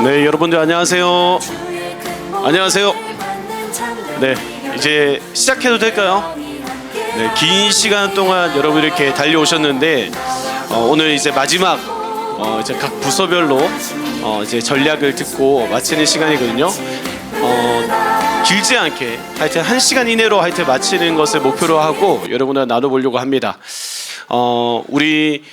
네, 여러분들 안녕하세요. 안녕하세요. 네, 이제 시작해도 될까요? 네, 긴 시간 동안 여러분 이렇게 달려오셨는데 오늘 이제 마지막 이제 각 부서별로 이제 전략을 듣고 마치는 시간이거든요. 길지 않게 하여튼 1시간 이내로 하여튼 마치는 것을 목표로 하고 여러분과 나눠보려고 합니다. 우리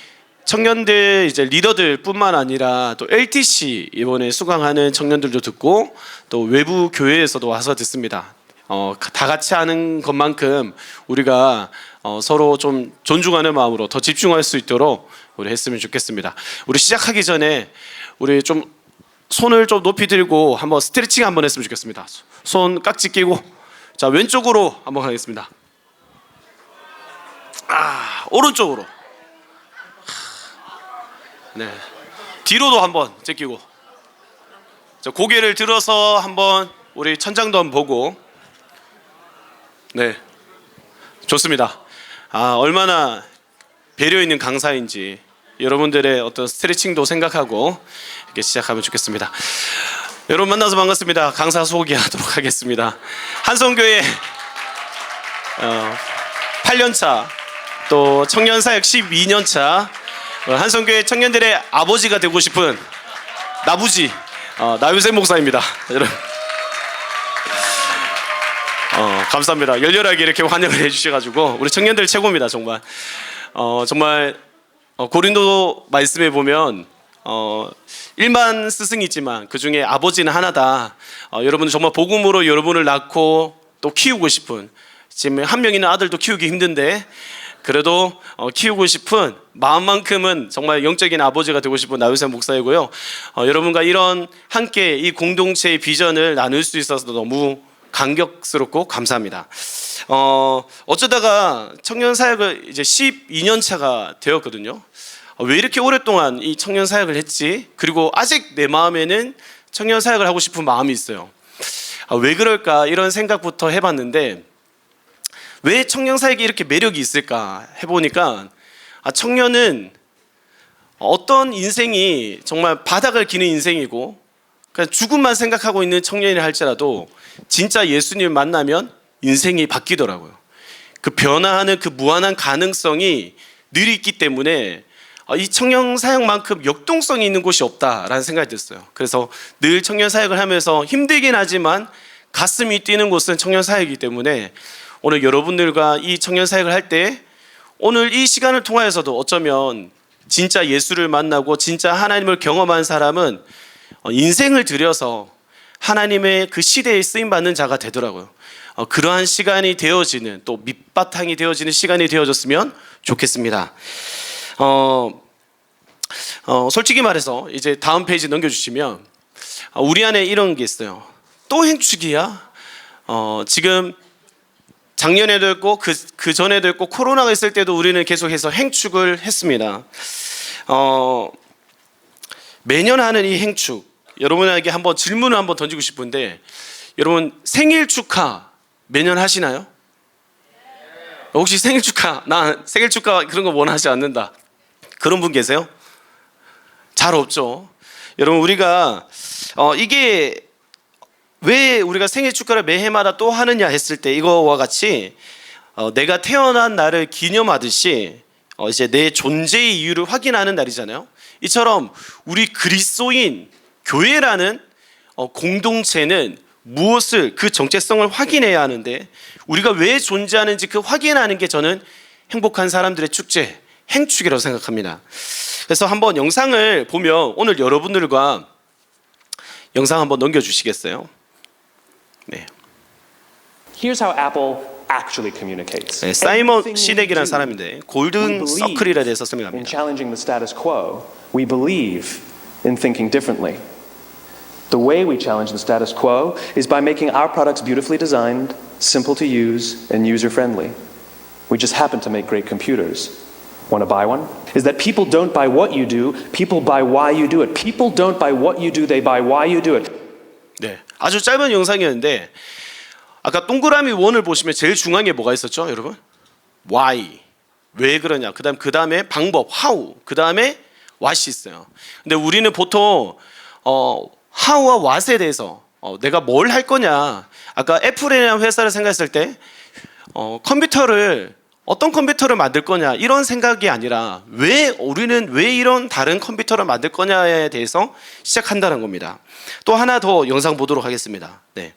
청년들 이제 리더들뿐만 아니라 또 LTC 이번에 수강하는 청년들도 듣고 또 외부 교회에서도 와서 듣습니다. 다 같이 하는 것만큼 우리가 서로 좀 존중하는 마음으로 더 집중할 수 있도록 우리 했으면 좋겠습니다. 우리 시작하기 전에 우리 좀 손을 좀 높이 들고 한번 스트레칭 한번 했으면 좋겠습니다. 손 깍지 끼고 자 왼쪽으로 한번 가겠습니다. 오른쪽으로. 네, 뒤로도 한번 제끼고 자, 고개를 들어서 한번 우리 천장도 한번 보고 네, 좋습니다. 얼마나 배려 있는 강사인지 여러분들의 어떤 스트레칭도 생각하고 이렇게 시작하면 좋겠습니다. 여러분 만나서 반갑습니다. 강사 소개하도록 하겠습니다. 한성교회 8년차 또 청년사역 12년차 한성교회 청년들의 아버지가 되고 싶은 나부지 나유세 목사입니다. 여러분 감사합니다. 열렬하게 이렇게 환영을 해주셔가지고 우리 청년들 최고입니다. 정말 정말 고린도 말씀에 보면 일만 스승이 있지만 그 중에 아버지는 하나다. 여러분은 정말 복음으로 여러분을 낳고 또 키우고 싶은 지금 한 명 있는 아들도 키우기 힘든데 그래도 키우고 싶은 마음만큼은 정말 영적인 아버지가 되고 싶은 나유세 목사이고요. 여러분과 이런 함께 이 공동체의 비전을 나눌 수 있어서 너무 감격스럽고 감사합니다. 어쩌다가 청년 사역을 이제 12년 차가 되었거든요. 왜 이렇게 오랫동안 이 청년 사역을 했지? 그리고 아직 내 마음에는 청년 사역을 하고 싶은 마음이 있어요. 왜 그럴까? 이런 생각부터 해봤는데 왜 청년 사역이 이렇게 매력이 있을까 해보니까 청년은 어떤 인생이 정말 바닥을 기는 인생이고 그냥 죽음만 생각하고 있는 청년이라 할지라도 진짜 예수님을 만나면 인생이 바뀌더라고요. 그 변화하는 그 무한한 가능성이 늘 있기 때문에 이 청년 사역만큼 역동성이 있는 곳이 없다라는 생각이 들었어요. 그래서 늘 청년 사역을 하면서 힘들긴 하지만 가슴이 뛰는 곳은 청년 사역이기 때문에 오늘 여러분들과 이 청년 사역을 할 때 오늘 이 시간을 통하여서도 어쩌면 진짜 예수를 만나고 진짜 하나님을 경험한 사람은 인생을 들여서 하나님의 그 시대에 쓰임받는 자가 되더라고요. 그러한 시간이 되어지는 또 밑바탕이 되어지는 시간이 되어졌으면 좋겠습니다. 솔직히 말해서 이제 다음 페이지 넘겨주시면 우리 안에 이런 게 있어요. 또 행축이야? 지금 작년에도 했고 그 전에도 했고 코로나가 있을 때도 우리는 계속해서 행축을 했습니다. 매년 하는 이 행축 여러분에게 한번 질문을 한번 던지고 싶은데 여러분 생일 축하 매년 하시나요? 혹시 생일 축하 나 생일 축하 그런 거 원하지 않는다 그런 분 계세요? 잘 없죠. 여러분 우리가 이게 왜 우리가 생일 축하를 매해마다 또 하느냐 했을 때 이거와 같이 내가 태어난 날을 기념하듯이 이제 내 존재의 이유를 확인하는 날이잖아요. 이처럼 우리 그리스도인 교회라는 공동체는 무엇을 그 정체성을 확인해야 하는데 우리가 왜 존재하는지 그 확인하는 게 저는 행복한 사람들의 축제 행축이라고 생각합니다. 그래서 한번 영상을 보면 오늘 여러분들과 영상 한번 넘겨주시겠어요? 네. Here's how Apple actually communicates. 네, 사이먼 시넥이라는 사람인데 골든 서클이라 대해서 In 설명합니다. challenging the status quo, we believe in thinking differently. The way we challenge the status quo is by making our products beautifully designed, simple to use, and user-friendly. We just happen to make great computers. Want to buy one? Is that people don't buy what you do, people buy why you do it. People don't buy what you do, they buy why you do it. 네, 아주 짧은 영상이었는데 아까 동그라미 원을 보시면 제일 중요한 게 뭐가 있었죠, 여러분? Why, 왜 그러냐. 그 다음에 방법, how. 그 다음에 what이 있어요. 근데 우리는 보통 how와 what에 대해서 내가 뭘 할 거냐. 아까 애플이라는 회사를 생각했을 때 컴퓨터를 어떤 컴퓨터를 만들 거냐 이런 생각이 아니라 우리는 왜 이런 다른 컴퓨터를 만들 거냐에 대해서 시작한다는 겁니다. 또 하나 더 영상 보도록 하겠습니다. 네.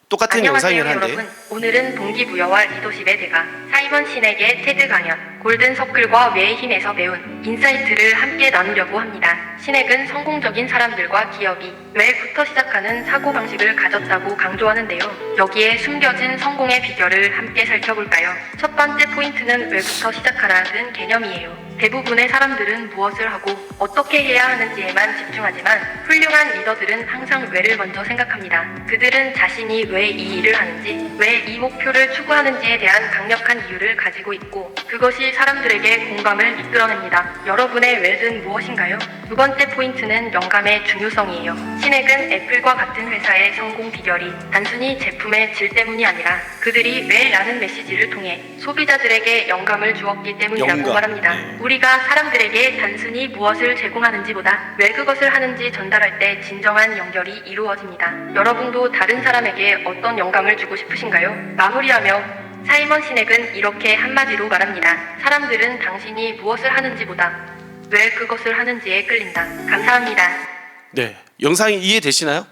똑같은 안녕하세요, 영상이긴 한데 여러분. 오늘은 동기부여와 리더십의 대가 사이먼 신에게 테드 강연, 골든 서클과 뇌의 힘에서 배운 인사이트를 함께 나누려고 합니다. 신액은 성공적인 사람들과 기업이 뇌부터 시작하는 사고방식을 가졌다고 강조하는데요. 여기에 숨겨진 성공의 비결을 함께 살펴볼까요? 첫 번째 포인트는 왜부터 시작하라는 개념이에요. 대부분의 사람들은 무엇을 하고 어떻게 해야 하는지에만 집중하지만 훌륭한 리더들은 항상 왜를 먼저 생각합니다. 그들은 자신이 왜 이 일을 하는지, 왜 이 목표를 추구하는지에 대한 강력한 이유를 가지고 있고 그것이 사람들에게 공감을 이끌어냅니다. 여러분의 왜는 무엇인가요? 두 번째 포인트는 영감의 중요성이에요. 신액은 애플과 같은 회사의 성공 비결이 단순히 제품의 질 때문이 아니라 그들이 왜라는 메시지를 통해 소비자들에게 영감을 주었기 때문이라고 영감. 말합니다. 네. 우리가 사람들에게 단순히 무엇을 제공하는지보다 왜 그것을 하는지 전달할 때 진정한 연결이 이루어집니다. 여러분도 다른 사람에게 어떤 영감을 주고 싶으신가요? 마무리하며 사이먼 시넥은 이렇게 한마디로 말합니다. 사람들은 당신이 무엇을 하는지보다 왜 그것을 하는지에 끌린다. 감사합니다. 네, 영상이 이해되시나요?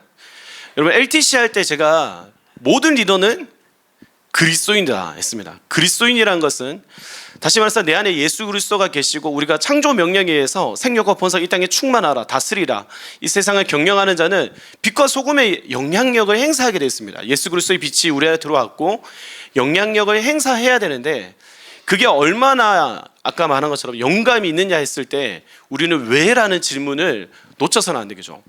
여러분 LTC 할 때 제가 모든 리더는 그리스도인이다 했습니다. 그리스도인이라는 것은 다시 말해서 내 안에 예수 그리스도가 계시고 우리가 창조 명령에 의해서 생육과 번성 이 땅에 충만하라 다스리라 이 세상을 경영하는 자는 빛과 소금의 영향력을 행사하게 됐습니다. 예수 그리스도의 빛이 우리 안에 들어왔고 영향력을 행사해야 되는데 그게 얼마나 아까 말한 것처럼 영감이 있느냐 했을 때 우리는 왜라는 질문을 놓쳐서는 안 되겠죠.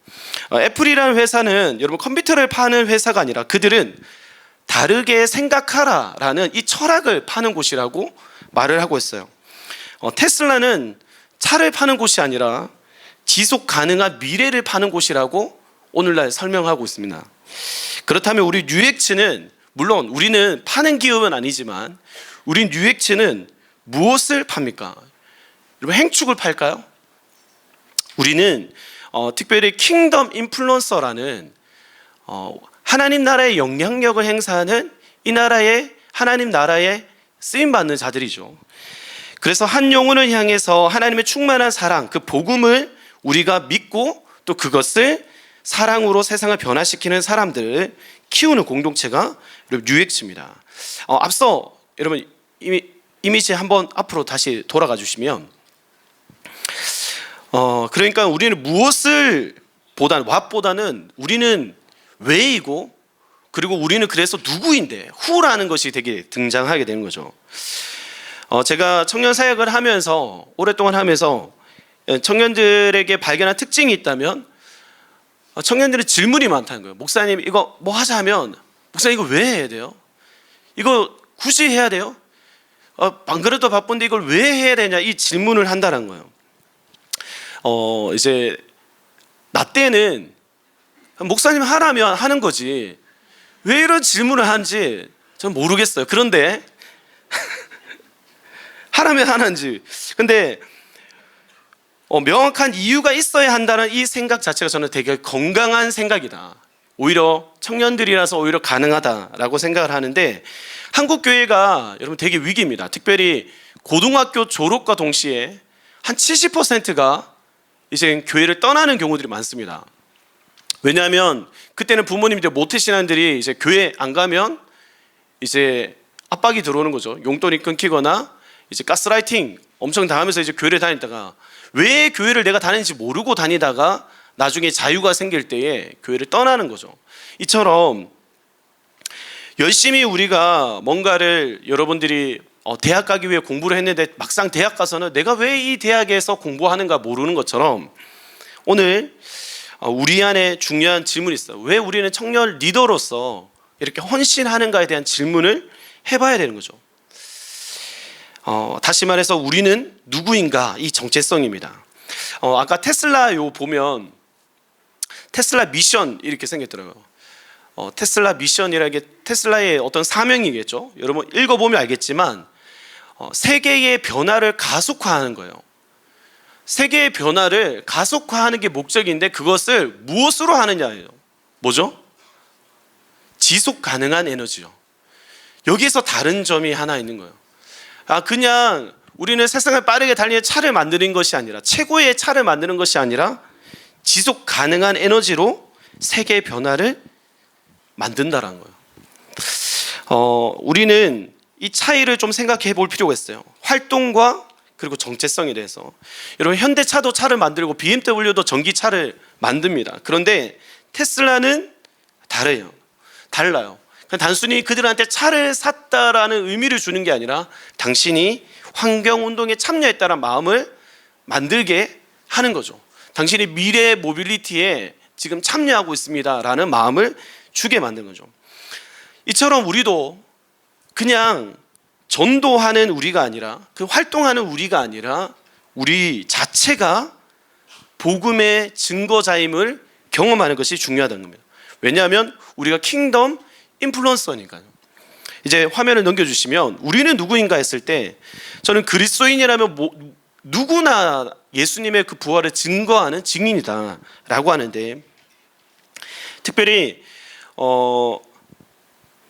애플이라는 회사는 여러분 컴퓨터를 파는 회사가 아니라 그들은 다르게 생각하라라는 이 철학을 파는 곳이라고 말을 하고 있어요. 테슬라는 차를 파는 곳이 아니라 지속 가능한 미래를 파는 곳이라고 오늘날 설명하고 있습니다. 그렇다면 우리 뉴엑츠는 물론 우리는 파는 기업은 아니지만 우리 뉴엑츠는 무엇을 팝니까? 여러분 행축을 팔까요? 우리는 특별히 킹덤 인플루언서라는 하나님 나라의 영향력을 행사하는 이 나라의 하나님 나라에 쓰임 받는 자들이죠. 그래서 한 영혼을 향해서 하나님의 충만한 사랑, 그 복음을 우리가 믿고 또 그것을 사랑으로 세상을 변화시키는 사람들을 키우는 공동체가 여러분 뉴엑스입니다. 앞서 여러분 이미지 한번 앞으로 다시 돌아가 주시면 그러니까 우리는 무엇을 what보다는 우리는 왜이고 그리고 우리는 그래서 누구인데 who라는 것이 되게 등장하게 되는 거죠. 제가 청년 사역을 하면서 오랫동안 하면서 청년들에게 발견한 특징이 있다면 청년들은 질문이 많다는 거예요. 목사님 이거 뭐 하자 하면 목사님 이거 왜 해야 돼요? 이거 굳이 해야 돼요? 안 그래도 바쁜데 이걸 왜 해야 되냐 이 질문을 한다는 거예요. 이제 나 때는 목사님 하라면 하는 거지 왜 이런 질문을 하는지 전 모르겠어요. 그런데 하라면 하는지 근데 명확한 이유가 있어야 한다는 이 생각 자체가 저는 되게 건강한 생각이다. 오히려 청년들이라서 오히려 가능하다라고 생각을 하는데 한국 교회가 여러분 되게 위기입니다. 특별히 고등학교 졸업과 동시에 한 70%가 이제 교회를 떠나는 경우들이 많습니다. 왜냐하면 그때는 부모님들 모태신앙들이 이제 교회 안 가면 이제 압박이 들어오는 거죠. 용돈이 끊기거나 이제 가스라이팅 엄청 당하면서 이제 교회를 다니다가 왜 교회를 내가 다니는지 모르고 다니다가 나중에 자유가 생길 때에 교회를 떠나는 거죠. 이처럼 열심히 우리가 뭔가를 여러분들이 대학 가기 위해 공부를 했는데 막상 대학 가서는 내가 왜 이 대학에서 공부하는가 모르는 것처럼 오늘 우리 안에 중요한 질문이 있어요. 왜 우리는 청년 리더로서 이렇게 헌신하는가에 대한 질문을 해봐야 되는 거죠. 다시 말해서 우리는 누구인가 이 정체성입니다. 아까 테슬라 요 보면 테슬라 미션 이렇게 생겼더라고요. 테슬라 미션이라는 게 테슬라의 어떤 사명이겠죠. 여러분 읽어보면 알겠지만 세계의 변화를 가속화하는 거예요. 세계의 변화를 가속화하는 게 목적인데 그것을 무엇으로 하느냐예요. 뭐죠? 지속 가능한 에너지요. 여기서 다른 점이 하나 있는 거예요. 그냥 우리는 세상을 빠르게 달리는 차를 만드는 것이 아니라, 최고의 차를 만드는 것이 아니라 지속 가능한 에너지로 세계의 변화를 만든다라는 거예요. 우리는 이 차이를 좀 생각해 볼 필요가 있어요. 활동과 그리고 정체성에 대해서. 여러분, 현대차도 차를 만들고 BMW도 전기차를 만듭니다. 그런데 테슬라는 달라요. 그냥 단순히 그들한테 차를 샀다라는 의미를 주는 게 아니라 당신이 환경운동에 참여했다는 마음을 만들게 하는 거죠. 당신이 미래 모빌리티에 지금 참여하고 있습니다라는 마음을 주게 만든 거죠. 이처럼 우리도 그냥 전도하는 우리가 아니라, 그 활동하는 우리가 아니라 우리 자체가 복음의 증거자임을 경험하는 것이 중요하다는 겁니다. 왜냐하면 우리가 킹덤 인플루언서니까요. 이제 화면을 넘겨주시면 우리는 누구인가 했을 때, 저는 그리스도인이라면 누구나 예수님의 그 부활을 증거하는 증인이다 라고 하는데, 특별히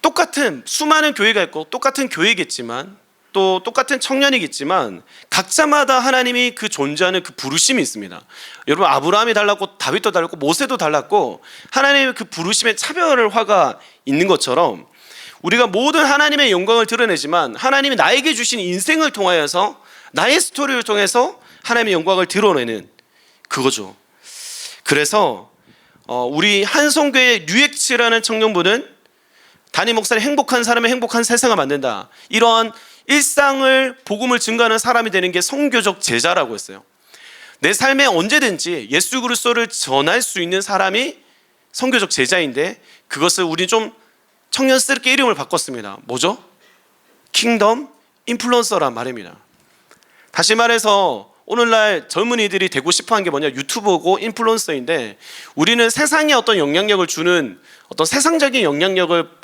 똑같은 수많은 교회가 있고 똑같은 교회겠지만 또 똑같은 청년이겠지만 각자마다 하나님이 그 존재하는 그 부르심이 있습니다. 여러분, 아브라함이 달랐고 다윗도 달랐고 모세도 달랐고 하나님의 그 부르심의 차별화가 있는 것처럼 우리가 모든 하나님의 영광을 드러내지만 하나님이 나에게 주신 인생을 통하여서, 나의 스토리를 통해서 하나님의 영광을 드러내는 그거죠. 그래서 우리 한송교회 뉴엑츠라는 청년부는 담임 목사님 행복한 사람의 행복한 세상을 만든다, 이러한 일상을 복음을 증거하는 사람이 되는 게 선교적 제자라고 했어요. 내 삶에 언제든지 예수 그리스도를 전할 수 있는 사람이 선교적 제자인데, 그것을 우리 좀 청년스럽게 이름을 바꿨습니다. 뭐죠? 킹덤 인플루언서란 말입니다. 다시 말해서 오늘날 젊은이들이 되고 싶어하는 게 뭐냐? 유튜버고 인플루언서인데, 우리는 세상에 어떤 영향력을 주는, 어떤 세상적인 영향력을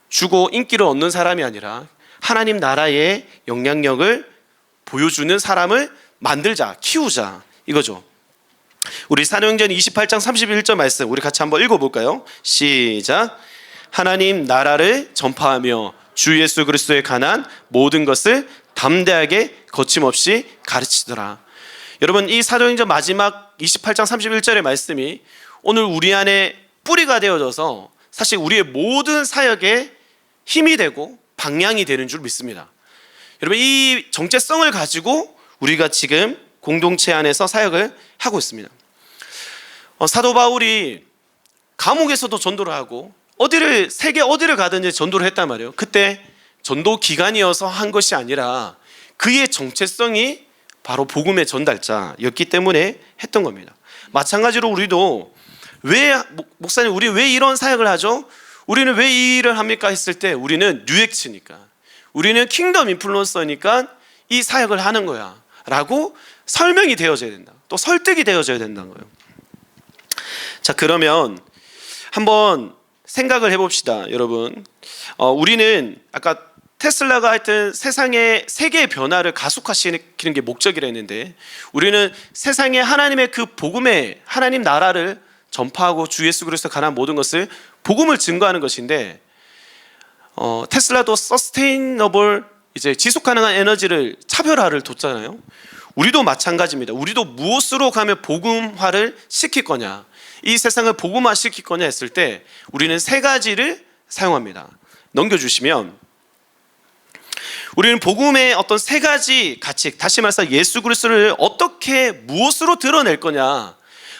주고 인기를 얻는 사람이 아니라 하나님 나라의 영향력을 보여주는 사람을 만들자, 키우자, 이거죠. 우리 사도행전 28장 31절 말씀 우리 같이 한번 읽어볼까요? 시작. 하나님 나라를 전파하며 주 예수 그리스도에 관한 모든 것을 담대하게 거침없이 가르치더라. 여러분, 이 사도행전 마지막 28장 31절의 말씀이 오늘 우리 안에 뿌리가 되어져서 사실 우리의 모든 사역에 힘이 되고 방향이 되는 줄 믿습니다. 여러분, 이 정체성을 가지고 우리가 지금 공동체 안에서 사역을 하고 있습니다. 사도 바울이 감옥에서도 전도를 하고 세계 어디를 가든지 전도를 했단 말이에요. 그때 전도 기간이어서 한 것이 아니라 그의 정체성이 바로 복음의 전달자였기 때문에 했던 겁니다. 마찬가지로 우리도 목사님 우리 왜 이런 사역을 하죠? 우리는 왜 이 일을 합니까? 했을 때 우리는 뉴엑츠니까, 우리는 킹덤 인플루언서니까 이 사역을 하는 거야 라고 설명이 되어져야 된다, 또 설득이 되어져야 된다는 거예요. 자, 그러면 한번 생각을 해봅시다. 여러분, 우리는 아까 테슬라가 하여튼 세계의 변화를 가속화시키는 게 목적이라 했는데, 우리는 세상에 하나님의 그 복음의 하나님 나라를 전파하고 주 예수 그리스도에 관한 모든 것을 복음을 증거하는 것인데, 테슬라도 서스테이너블, 이제 지속 가능한 에너지를 차별화를 뒀잖아요. 우리도 마찬가지입니다. 우리도 무엇으로 가면 복음화를 시킬 거냐, 이 세상을 복음화 시킬 거냐 했을 때 우리는 세 가지를 사용합니다. 넘겨주시면, 우리는 복음의 어떤 세 가지 가치, 다시 말해서 예수 그리스도를 어떻게 무엇으로 드러낼 거냐,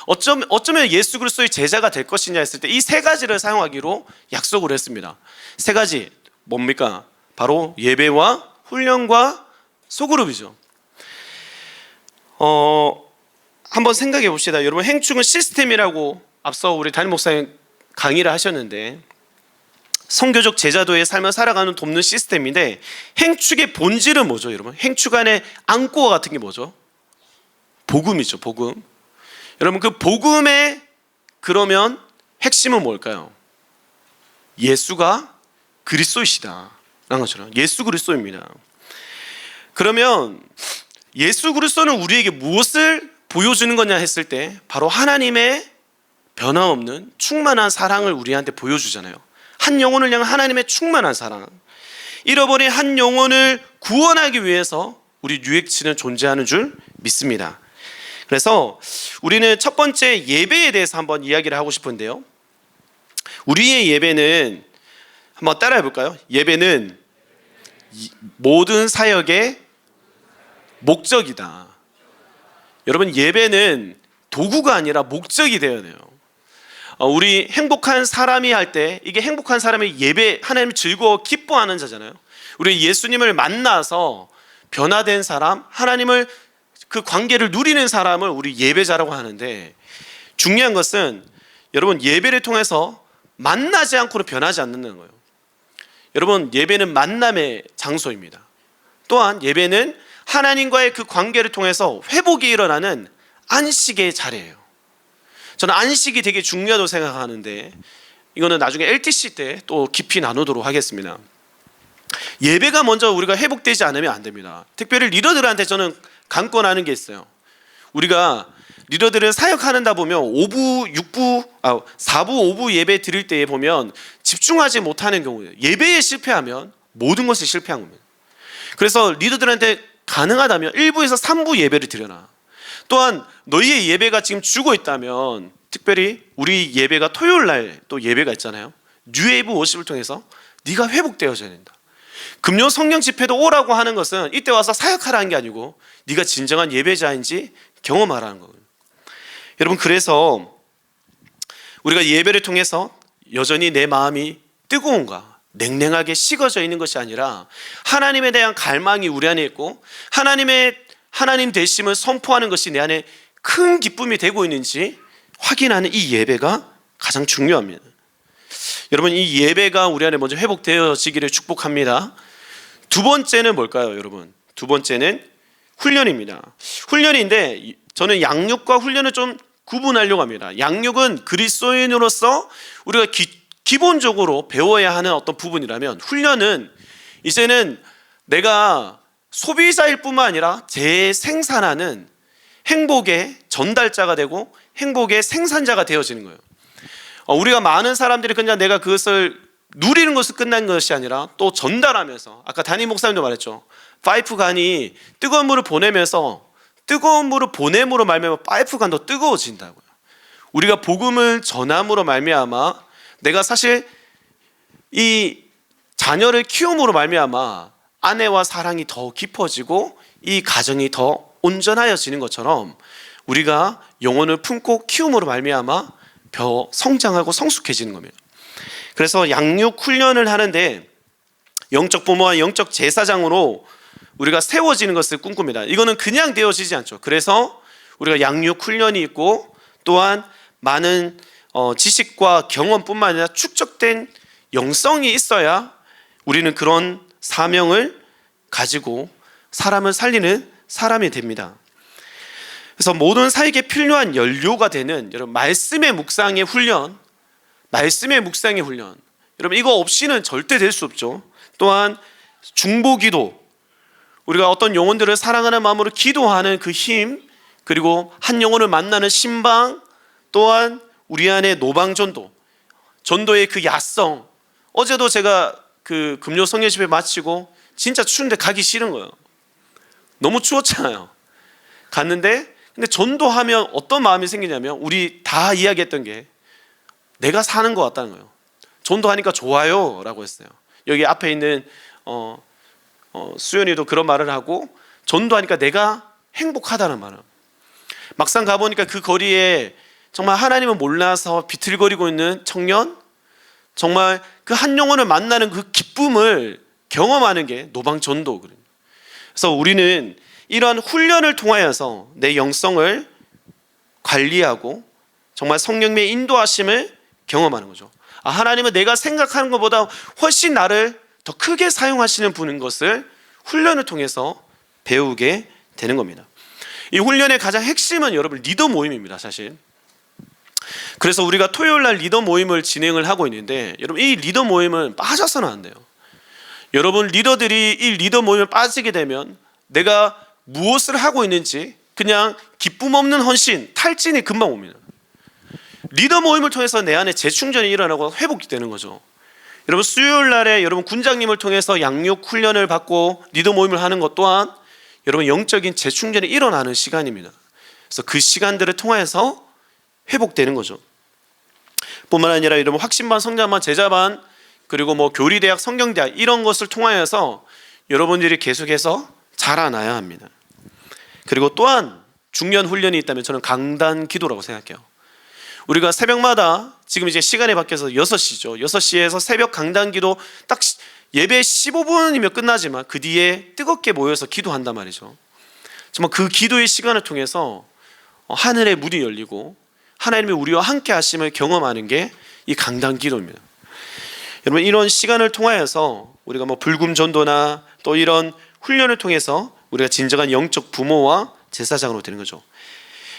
어쩌면 예수 그리스도의 제자가 될 것이냐 했을 때 이 세 가지를 사용하기로 약속을 했습니다. 세 가지 뭡니까? 바로 예배와 훈련과 소그룹이죠. 한번 생각해 봅시다. 여러분, 행축은 시스템이라고 앞서 우리 담임 목사님 강의를 하셨는데, 선교적 제자도의 삶을 살아가는 돕는 시스템인데, 행축의 본질은 뭐죠? 여러분, 행축 안에 안고와 같은 게 뭐죠? 복음이죠. 복음. 여러분, 그 복음의 그러면 핵심은 뭘까요? 예수가 그리스도이시다 라는 것처럼 예수 그리스도입니다. 그러면 예수 그리스도는 우리에게 무엇을 보여주는 거냐 했을 때 바로 하나님의 변함없는 충만한 사랑을 우리한테 보여주잖아요. 한 영혼을 향한 하나님의 충만한 사랑. 잃어버린 한 영혼을 구원하기 위해서 우리 UX는 존재하는 줄 믿습니다. 그래서 우리는 첫 번째 예배에 대해서 한번 이야기를 하고 싶은데요. 우리의 예배는 한번 따라해 볼까요? 예배는 모든 사역의 목적이다. 여러분, 예배는 도구가 아니라 목적이 되어야 돼요. 우리 행복한 사람이 할 때, 이게 행복한 사람이 예배, 하나님을 즐거워 기뻐하는 자잖아요. 우리 예수님을 만나서 변화된 사람, 하나님을 그 관계를 누리는 사람을 우리 예배자라고 하는데, 중요한 것은 여러분, 예배를 통해서 만나지 않고는 변하지 않는다는 거예요. 여러분, 예배는 만남의 장소입니다. 또한 예배는 하나님과의 그 관계를 통해서 회복이 일어나는 안식의 자리예요. 저는 안식이 되게 중요하다고 생각하는데, 이거는 나중에 LTC 때 또 깊이 나누도록 하겠습니다. 예배가 먼저 우리가 회복되지 않으면 안 됩니다. 특별히 리더들한테 저는 강권하는 게 있어요. 우리가 리더들은 사역하는다 보면 4부, 5부 예배 드릴 때에 보면 집중하지 못하는 경우예요. 예배에 실패하면 모든 것이 실패한 겁니다. 그래서 리더들한테 가능하다면 1부에서 3부 예배를 드려라. 또한 너희의 예배가 지금 죽어 있다면, 특별히 우리 예배가 토요일 날 또 예배가 있잖아요. 뉴웨이브 워십을 통해서 네가 회복되어져야 된다. 금요 성령 집회도 오라고 하는 것은 이때 와서 사역하라는 게 아니고 네가 진정한 예배자인지 경험하라는 거예요. 여러분, 그래서 우리가 예배를 통해서 여전히 내 마음이 뜨거운가, 냉랭하게 식어져 있는 것이 아니라 하나님에 대한 갈망이 우리 안에 있고 하나님 되심을 선포하는 것이 내 안에 큰 기쁨이 되고 있는지 확인하는 이 예배가 가장 중요합니다. 여러분, 이 예배가 우리 안에 먼저 회복되어지기를 축복합니다. 두 번째는 뭘까요, 여러분? 두 번째는 훈련입니다. 훈련인데 저는 양육과 훈련을 좀 구분하려고 합니다. 양육은 그리스도인으로서 우리가 기본적으로 배워야 하는 어떤 부분이라면, 훈련은 이제는 내가 소비자일 뿐만 아니라 재생산하는 행복의 전달자가 되고 행복의 생산자가 되어지는 거예요. 우리가 많은 사람들이 그냥 내가 그것을 누리는 것을 끝난 것이 아니라 또 전달하면서, 아까 담임 목사님도 말했죠. 파이프관이 뜨거운 물을 보내면서 뜨거운 물을 보냄으로 말미암아 파이프관도 뜨거워진다고요. 우리가 복음을 전함으로 말미암아 내가 사실 이 자녀를 키움으로 말미암아 아내와 사랑이 더 깊어지고 이 가정이 더 온전하여지는 것처럼 우리가 영혼을 품고 키움으로 말미암아 더 성장하고 성숙해지는 겁니다. 그래서 양육 훈련을 하는데 영적 부모와 영적 제사장으로 우리가 세워지는 것을 꿈꿉니다. 이거는 그냥 되어지지 않죠. 그래서 우리가 양육 훈련이 있고 또한 많은 지식과 경험뿐만 아니라 축적된 영성이 있어야 우리는 그런 사명을 가지고 사람을 살리는 사람이 됩니다. 그래서 모든 사역에 필요한 연료가 되는 여러분 말씀의 묵상의 훈련, 여러분 이거 없이는 절대 될 수 없죠. 또한 중보기도, 우리가 어떤 영혼들을 사랑하는 마음으로 기도하는 그 힘, 그리고 한 영혼을 만나는 신방, 또한 우리 안에 노방전도, 전도의 그 야성. 어제도 제가 그 금요 성령 집회 마치고 진짜 추운데 가기 싫은 거예요. 너무 추웠잖아요. 갔는데 근데 전도하면 어떤 마음이 생기냐면, 우리 다 이야기했던 게 내가 사는 것 같다는 거예요. 전도하니까 좋아요 라고 했어요. 여기 앞에 있는 수연이도 그런 말을 하고, 전도하니까 내가 행복하다는 말을. 막상 가보니까 그 거리에 정말 하나님을 몰라서 비틀거리고 있는 청년, 정말 그 한 영혼을 만나는 그 기쁨을 경험하는 게 노방전도거든요. 그래서 우리는 이러한 훈련을 통하여서 내 영성을 관리하고 정말 성령님의 인도하심을 경험하는 거죠. 하나님은 내가 생각하는 것보다 훨씬 나를 더 크게 사용하시는 분인 것을 훈련을 통해서 배우게 되는 겁니다. 이 훈련의 가장 핵심은 여러분 리더 모임입니다, 사실. 그래서 우리가 토요일 날 리더 모임을 진행을 하고 있는데, 여러분 이 리더 모임은 빠져서는 안 돼요. 여러분 리더들이 이 리더 모임에 빠지게 되면 내가 무엇을 하고 있는지 그냥 기쁨 없는 헌신, 탈진이 금방 옵니다. 리더 모임을 통해서 내 안에 재충전이 일어나고 회복이 되는 거죠. 여러분 수요일 날에 여러분 군장님을 통해서 양육 훈련을 받고 리더 모임을 하는 것 또한 여러분 영적인 재충전이 일어나는 시간입니다. 그래서 그 시간들을 통해서 회복되는 거죠. 뿐만 아니라 여러분 확신반, 성장반, 제자반, 그리고 뭐 교리대학, 성경대학 이런 것을 통하여서 여러분들이 계속해서 자라나야 합니다. 그리고 또한 중요한 훈련이 있다면 저는 강단 기도라고 생각해요. 우리가 새벽마다 지금 이제 시간이 바뀌어서 6시죠. 6시에서 새벽 강단 기도 딱 예배 15분이면 끝나지만 그 뒤에 뜨겁게 모여서 기도한단 말이죠. 정말 그 기도의 시간을 통해서 하늘의 문이 열리고 하나님이 우리와 함께 하심을 경험하는 게 이 강단 기도입니다. 여러분 이런 시간을 통하여서 우리가 뭐 불금 전도나 또 이런 훈련을 통해서 우리가 진정한 영적 부모와 제사장으로 되는 거죠.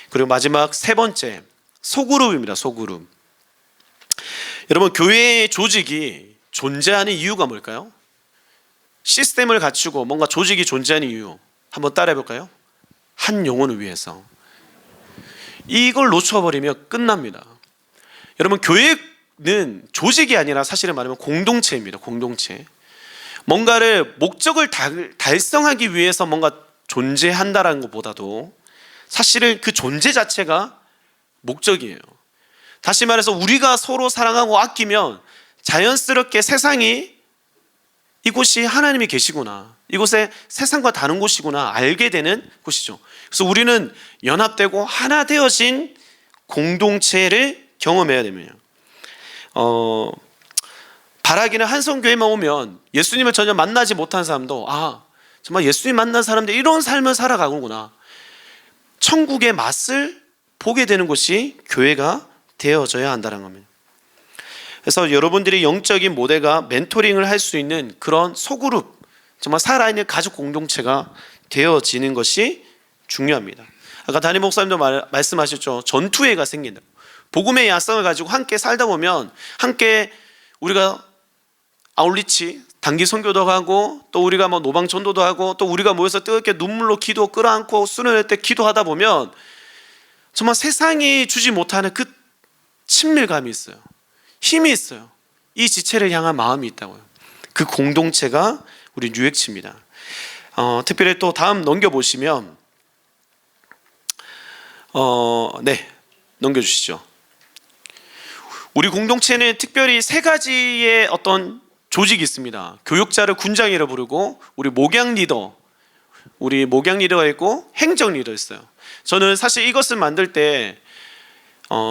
그리고 마지막 세 번째, 소그룹입니다. 소그룹. 여러분 교회의 조직이 존재하는 이유가 뭘까요? 시스템을 갖추고 뭔가 조직이 존재하는 이유 한번 따라해 볼까요? 한 영혼을 위해서. 이걸 놓쳐버리면 끝납니다. 여러분 교회는 조직이 아니라 사실은 말하면 공동체입니다. 공동체. 뭔가를 목적을 달성하기 위해서 뭔가 존재한다라는 것보다도 사실은 그 존재 자체가 목적이에요. 다시 말해서 우리가 서로 사랑하고 아끼면 자연스럽게 세상이 이곳이 하나님이 계시구나, 이곳에 세상과 다른 곳이구나 알게 되는 곳이죠. 그래서 우리는 연합되고 하나 되어진 공동체를 경험해야 됩니다. 바라기는 한성교회만 오면 예수님을 전혀 만나지 못한 사람도 정말 예수님 만난 사람들 이런 삶을 살아가는구나, 천국의 맛을 보게 되는 곳이 교회가 되어져야 한다는 겁니다. 그래서 여러분들이 영적인 모델과 멘토링을 할 수 있는 그런 소그룹, 정말 살아있는 가족 공동체가 되어지는 것이 중요합니다. 아까 담임 목사님도 말씀하셨죠. 전투회가 생긴다. 복음의 야성을 가지고 함께 살다 보면 함께 우리가 아울리치 단기 선교도 하고 또 우리가 뭐 노방 전도도 하고 또 우리가 모여서 뜨겁게 눈물로 기도 끌어안고 수련회 때 기도하다 보면 정말 세상이 주지 못하는 그 친밀감이 있어요. 힘이 있어요. 이 지체를 향한 마음이 있다고요. 그 공동체가 우리 뉴엑치입니다. 특별히 또 다음 넘겨보시면 네, 넘겨주시죠. 우리 공동체는 특별히 세 가지의 어떤 조직이 있습니다. 교육자를 군장이라 부르고 우리 목양 리더가 있고 행정 리더 있어요. 저는 사실 이것을 만들 때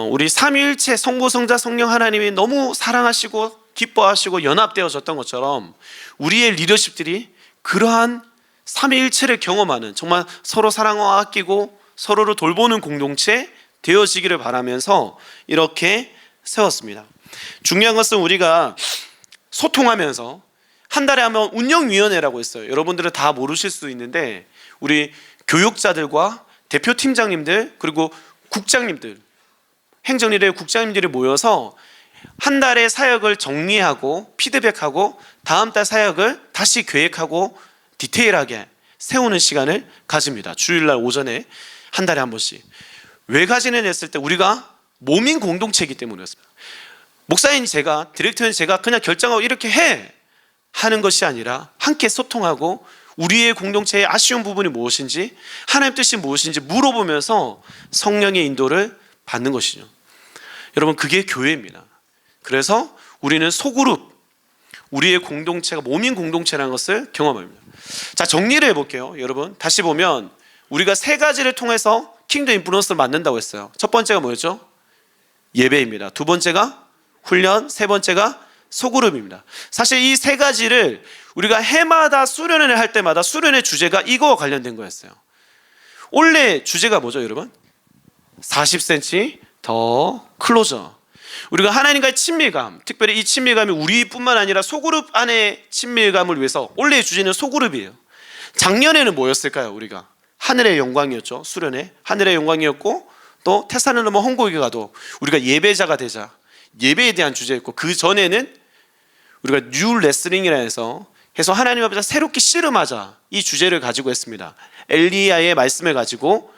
우리 삼위일체 성부, 성자, 성령 하나님이 너무 사랑하시고 기뻐하시고 연합되어졌던 것처럼 우리의 리더십들이 그러한 삼위일체를 경험하는 정말 서로 사랑하고 아끼고 서로를 돌보는 공동체 되어지기를 바라면서 이렇게 세웠습니다. 중요한 것은 우리가 소통하면서 한 달에 하면 운영위원회라고 있어요. 여러분들은 다 모르실 수 있는데 우리 교육자들과 대표팀장님들 그리고 국장님들, 행정일의 국장님들이 모여서 한 달의 사역을 정리하고 피드백하고 다음 달 사역을 다시 계획하고 디테일하게 세우는 시간을 가집니다. 주일날 오전에 한 달에 한 번씩. 왜 가지는 했을 때 우리가 몸인 공동체이기 때문이었습니다. 목사인 제가, 디렉터인 제가 그냥 결정하고 이렇게 해 하는 것이 아니라 함께 소통하고 우리의 공동체의 아쉬운 부분이 무엇인지 하나님 뜻이 무엇인지 물어보면서 성령의 인도를 받는 것이죠. 여러분 그게 교회입니다. 그래서 우리는 소그룹, 우리의 공동체가 몸인 공동체라는 것을 경험합니다. 자, 정리를 해볼게요. 여러분 다시 보면 우리가 세 가지를 통해서 킹덤 인플루언서를 만든다고 했어요. 첫 번째가 뭐였죠? 예배입니다. 두 번째가 훈련, 세 번째가 소그룹입니다. 사실 이 세 가지를 우리가 해마다 수련회를 할 때마다 수련회 주제가 이거와 관련된 거였어요. 원래 주제가 뭐죠 여러분? 40cm 더 클로저. 우리가 하나님과의 친밀감, 특별히 이 친밀감이 우리뿐만 아니라 소그룹 안의 친밀감을 위해서 원래의 주제는 소그룹이에요. 작년에는 뭐였을까요? 우리가 하늘의 영광이었죠. 수련회 하늘의 영광이었고 또 테살로니가 홍보에 가도 우리가 예배자가 되자, 예배에 대한 주제였고 그 전에는 우리가 뉴 레슬링이라 해서 하나님 앞에서 새롭게 씨름하자 이 주제를 가지고 했습니다. 엘리야의 말씀을 가지고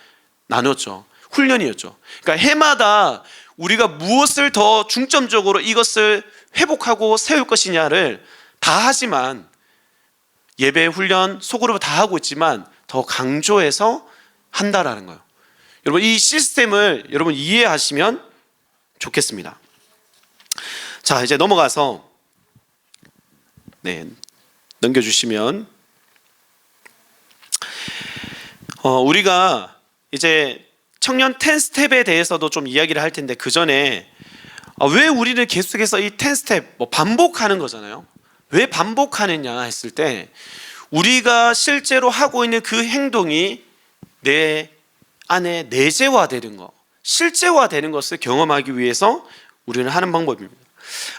나눴죠. 훈련이었죠. 그러니까 해마다 우리가 무엇을 더 중점적으로 이것을 회복하고 세울 것이냐를 다 하지만 예배 훈련 소그룹 다 하고 있지만 더 강조해서 한다라는 거예요. 여러분 이 시스템을 여러분 이해하시면 좋겠습니다. 자, 이제 넘어가서 넘겨주시면 우리가 이제 청년 10스텝에 대해서도 좀 이야기를 할 텐데 그 전에 왜 우리는 계속해서 이 10스텝 반복하는 거잖아요. 왜 반복하느냐 했을 때 우리가 실제로 하고 있는 그 행동이 내 안에 내재화되는 것, 실제화되는 것을 경험하기 위해서 우리는 하는 방법입니다.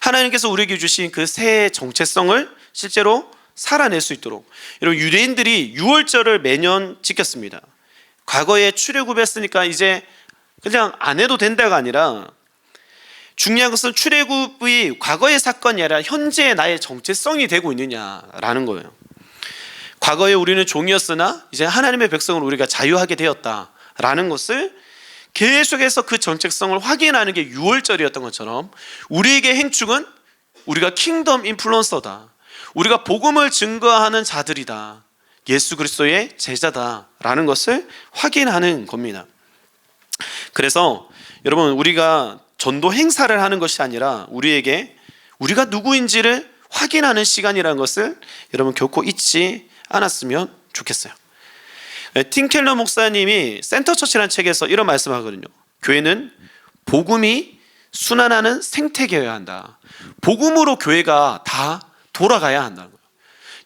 하나님께서 우리에게 주신 그 새 정체성을 실제로 살아낼 수 있도록 여러분 유대인들이 유월절을 매년 지켰습니다. 과거에 출애굽했으니까 이제 그냥 안 해도 된다가 아니라 중요한 것은 출애굽이 과거의 사건이 아니라 현재의 나의 정체성이 되고 있느냐라는 거예요. 과거에 우리는 종이었으나 이제 하나님의 백성을 우리가 자유하게 되었다라는 것을 계속해서 그 정체성을 확인하는 게 유월절이었던 것처럼 우리에게 행축은 우리가 킹덤 인플루언서다. 우리가 복음을 증거하는 자들이다. 예수 그리스도의 제자다라는 것을 확인하는 겁니다. 그래서 여러분 우리가 전도 행사를 하는 것이 아니라 우리에게 우리가 누구인지를 확인하는 시간이라는 것을 여러분 결코 잊지 않았으면 좋겠어요. 팀 켈러 목사님이 센터처치라는 책에서 이런 말씀하거든요. 교회는 복음이 순환하는 생태계여야 한다. 복음으로 교회가 다 돌아가야 한다는 거예요.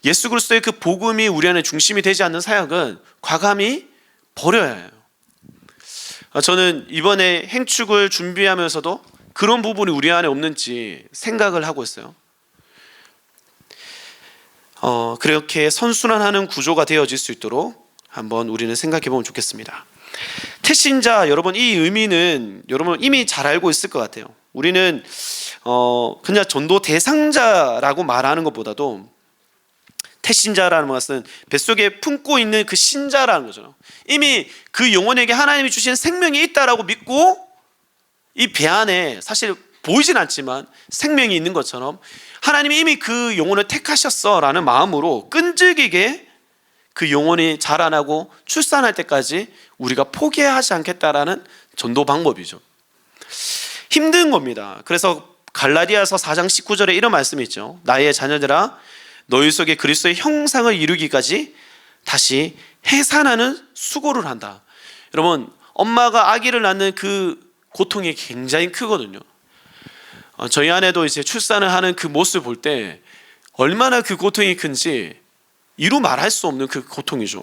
예수 그리스도의 그 복음이 우리 안에 중심이 되지 않는 사역은 과감히 버려야 해요. 저는 이번에 행축을 준비하면서도 그런 부분이 우리 안에 없는지 생각을 하고 있어요. 그렇게 선순환하는 구조가 되어질 수 있도록 한번 우리는 생각해 보면 좋겠습니다. 태신자 여러분 이 의미는 여러분 이미 잘 알고 있을 것 같아요. 우리는 그냥 전도 대상자라고 말하는 것보다도 태신자라는 것은 뱃속에 품고 있는 그 신자라는 거죠. 이미 그 영혼에게 하나님이 주신 생명이 있다라고 믿고 이 배 안에 사실 보이진 않지만 생명이 있는 것처럼 하나님이 이미 그 영혼을 택하셨어라는 마음으로 끈질기게 그 영혼이 자라나고 출산할 때까지 우리가 포기하지 않겠다라는 전도 방법이죠. 힘든 겁니다. 그래서 갈라디아서 4장 19절에 이런 말씀이 있죠. 나의 자녀들아 너희 속에 그리스도의 형상을 이루기까지 다시 해산하는 수고를 한다. 여러분 엄마가 아기를 낳는 그 고통이 굉장히 크거든요. 저희 아내도 이제 출산을 하는 그 모습을 볼 때 얼마나 그 고통이 큰지 이루 말할 수 없는 그 고통이죠.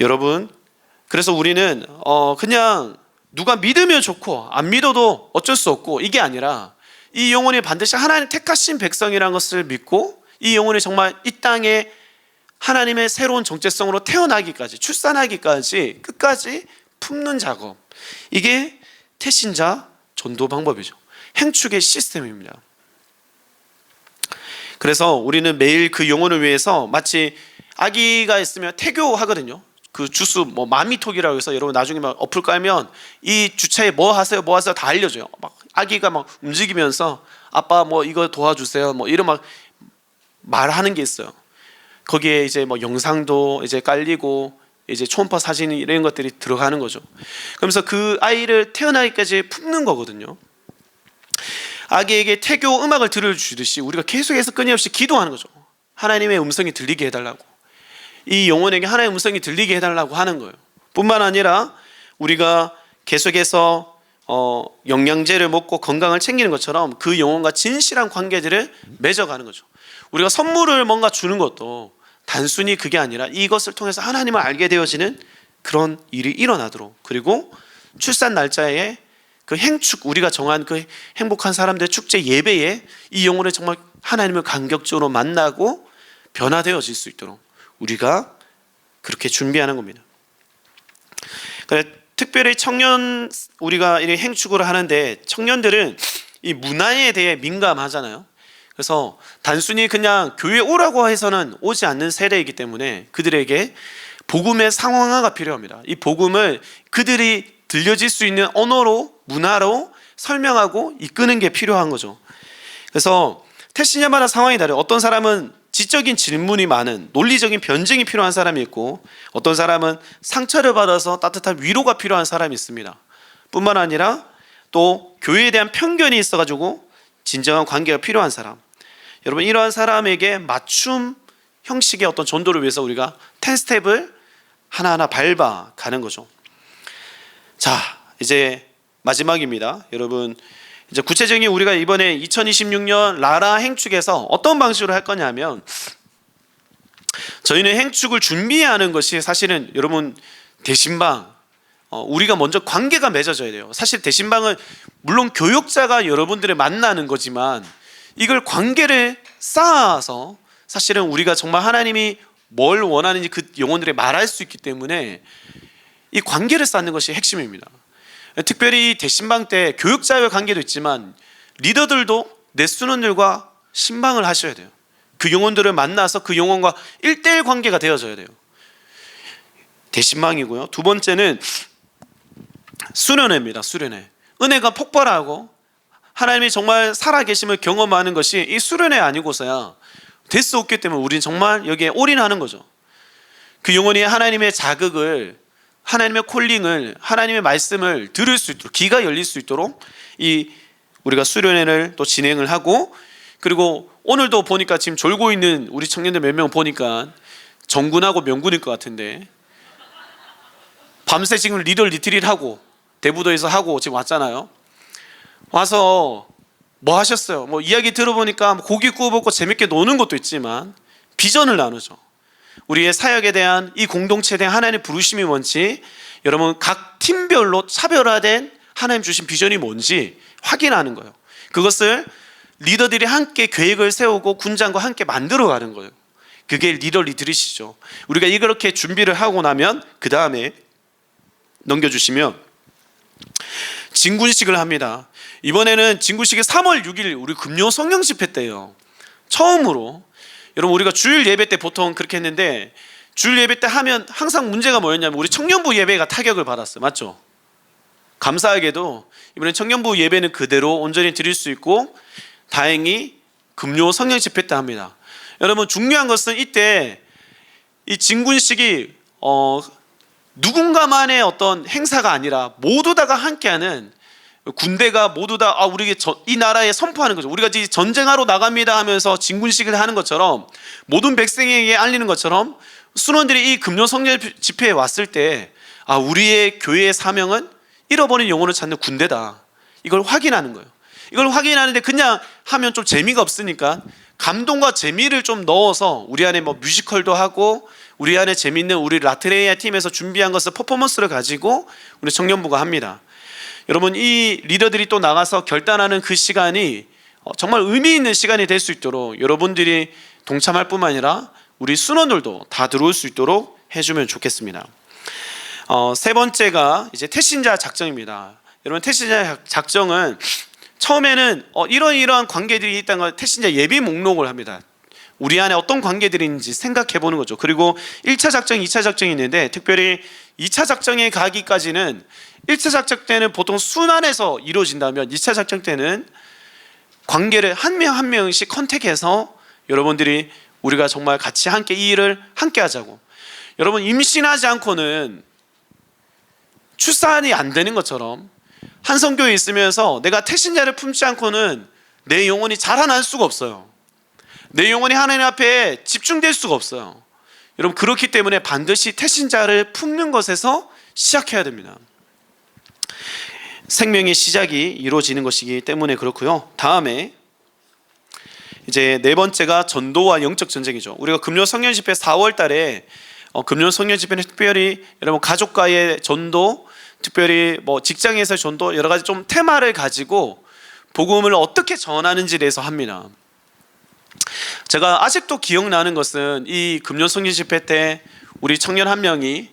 여러분 그래서 우리는 그냥 누가 믿으면 좋고 안 믿어도 어쩔 수 없고 이게 아니라 이 영혼이 반드시 하나님 택하신 백성이라는 것을 믿고 이 영혼이 정말 이 땅에 하나님의 새로운 정체성으로 태어나기까지 출산하기까지 끝까지 품는 작업, 이게 태신자 전도 방법이죠. 행축의 시스템입니다. 그래서 우리는 매일 그 영혼을 위해서 마치 아기가 있으면 태교하거든요. 그 주스 마미톡이라고 해서 여러분 나중에 막 어플 깔면 이 주차에 뭐 하세요 다 알려줘요. 막 아기가 막 움직이면서 아빠 이거 도와주세요 이런 막 말하는 게 있어요. 거기에 이제 영상도 이제 깔리고 이제 초음파 사진 이런 것들이 들어가는 거죠. 그러면서 그 아이를 태어나기까지 품는 거거든요. 아기에게 태교 음악을 들려주듯이 우리가 계속해서 끊임없이 기도하는 거죠. 하나님의 음성이 들리게 해달라고, 이 영혼에게 하나님의 음성이 들리게 해달라고 하는 거예요. 뿐만 아니라 우리가 계속해서 영양제를 먹고 건강을 챙기는 것처럼 그 영혼과 진실한 관계들을 맺어가는 거죠. 우리가 선물을 뭔가 주는 것도 단순히 그게 아니라 이것을 통해서 하나님을 알게 되어지는 그런 일이 일어나도록, 그리고 출산 날짜에 그 행축, 우리가 정한 그 행복한 사람들의 축제 예배에 이 영혼을 정말 하나님을 간격적으로 만나고 변화되어질 수 있도록 우리가 그렇게 준비하는 겁니다. 그래, 특별히 청년, 우리가 이 행축을 하는데 청년들은 이 문화에 대해 민감하잖아요. 그래서 단순히 그냥 교회 오라고 해서는 오지 않는 세대이기 때문에 그들에게 복음의 상황화가 필요합니다. 이 복음을 그들이 들려질 수 있는 언어로, 문화로 설명하고 이끄는 게 필요한 거죠. 그래서 태신자마다 상황이 다르요. 어떤 사람은 지적인 질문이 많은 논리적인 변증이 필요한 사람이 있고, 어떤 사람은 상처를 받아서 따뜻한 위로가 필요한 사람이 있습니다. 뿐만 아니라 또 교회에 대한 편견이 있어가지고 진정한 관계가 필요한 사람, 여러분 이러한 사람에게 맞춤 형식의 어떤 전도를 위해서 우리가 10스텝을 하나하나 밟아가는 거죠. 자, 이제 마지막입니다. 여러분 이제 구체적인 우리가 이번에 2026년 라라 행축에서 어떤 방식으로 할 거냐면, 저희는 행축을 준비하는 것이 사실은 여러분 대신방, 우리가 먼저 관계가 맺어져야 돼요. 사실 대신방은 물론 교육자가 여러분들을 만나는 거지만 이걸 관계를 쌓아서 사실은 우리가 정말 하나님이 뭘 원하는지 그 영혼들에 말할 수 있기 때문에 이 관계를 쌓는 것이 핵심입니다. 특별히 대신방 때 교육자의 관계도 있지만 리더들도 내 순원들과 신방을 하셔야 돼요. 그 영혼들을 만나서 그 영혼과 1대1 관계가 되어져야 돼요. 대신방이고요. 두 번째는 수련회입니다. 수련회. 은혜가 폭발하고 하나님이 정말 살아계심을 경험하는 것이 이 수련회 아니고서야 될 수 없기 때문에 우리는 정말 여기에 올인하는 거죠. 그 영혼이 하나님의 자극을, 하나님의 콜링을, 하나님의 말씀을 들을 수 있도록, 귀가 열릴 수 있도록 우리가 수련회를 또 진행을 하고, 그리고 오늘도 보니까 지금 졸고 있는 우리 청년들 몇 명 보니까 정군하고 명군일 것 같은데, 밤새 지금 리더 리트릿 하고 대부도에서 하고 지금 왔잖아요. 와서 뭐 하셨어요? 뭐 이야기 들어보니까 고기 구워 먹고 재밌게 노는 것도 있지만 비전을 나누죠. 우리의 사역에 대한, 이 공동체에 대한 하나님의 부르심이 뭔지, 여러분 각 팀별로 차별화된 하나님 주신 비전이 뭔지 확인하는 거예요. 그것을 리더들이 함께 계획을 세우고 군장과 함께 만들어가는 거예요. 그게 리더 리트릿이죠. 우리가 이렇게 준비를 하고 나면 그 다음에 넘겨주시면 진군식을 합니다. 이번에는 진군식이 3월 6일 우리 금요 성령 집회 때예요. 처음으로. 여러분 우리가 주일 예배 때 보통 그렇게 했는데, 주일 예배 때 하면 항상 문제가 뭐였냐면 우리 청년부 예배가 타격을 받았어요. 맞죠? 감사하게도 이번에 청년부 예배는 그대로 온전히 드릴 수 있고 다행히 금요 성령 집회 때 합니다. 여러분 중요한 것은 이때 이 진군식이 누군가만의 어떤 행사가 아니라 모두 다가 함께하는, 군대가 모두 다 우리 이 나라에 선포하는 거죠. 우리가 이제 전쟁하러 나갑니다 하면서 진군식을 하는 것처럼, 모든 백성에게 알리는 것처럼 순원들이 이 금요 성령 집회에 왔을 때 우리의 교회의 사명은 잃어버린 영혼을 찾는 군대다, 이걸 확인하는 거예요. 이걸 확인하는데 그냥 하면 좀 재미가 없으니까 감동과 재미를 좀 넣어서 우리 안에 뭐 뮤지컬도 하고, 우리 안에 재밌는 우리 라트레이아 팀에서 준비한 것을 퍼포먼스를 가지고 우리 청년부가 합니다. 여러분 이 리더들이 또 나가서 결단하는 그 시간이 정말 의미 있는 시간이 될 수 있도록 여러분들이 동참할 뿐만 아니라 우리 순원들도 다 들어올 수 있도록 해주면 좋겠습니다. 세 번째가 이제 태신자 작정입니다. 여러분 태신자 작정은 처음에는 이러한 관계들이 있다는 걸 태신자 예비 목록을 합니다. 우리 안에 어떤 관계들이 있는지 생각해 보는 거죠. 그리고 1차 작정, 2차 작정이 있는데, 특별히 2차 작정에 가기까지는, 1차 작정 때는 보통 순환해서 이루어진다면 2차 작정 때는 관계를 한 명 한 명씩 컨택해서 여러분들이 우리가 정말 같이 함께 이 일을 함께 하자고. 여러분 임신하지 않고는 출산이 안 되는 것처럼 한성교에 있으면서 내가 태신자를 품지 않고는 내 영혼이 자라날 수가 없어요. 내 영혼이 하나님 앞에 집중될 수가 없어요. 여러분 그렇기 때문에 반드시 태신자를 품는 것에서 시작해야 됩니다. 생명의 시작이 이루어지는 것이기 때문에 그렇고요. 다음에 이제 네 번째가 전도와 영적 전쟁이죠. 우리가 금요 성령 집회 4월 달에 금요 성령 집회는 특별히 여러분 가족과의 전도, 특별히 뭐 직장에서 전도, 여러 가지 좀 테마를 가지고 복음을 어떻게 전하는지에 대해서 합니다. 제가 아직도 기억나는 것은 이 금요 성령 집회 때 우리 청년 한 명이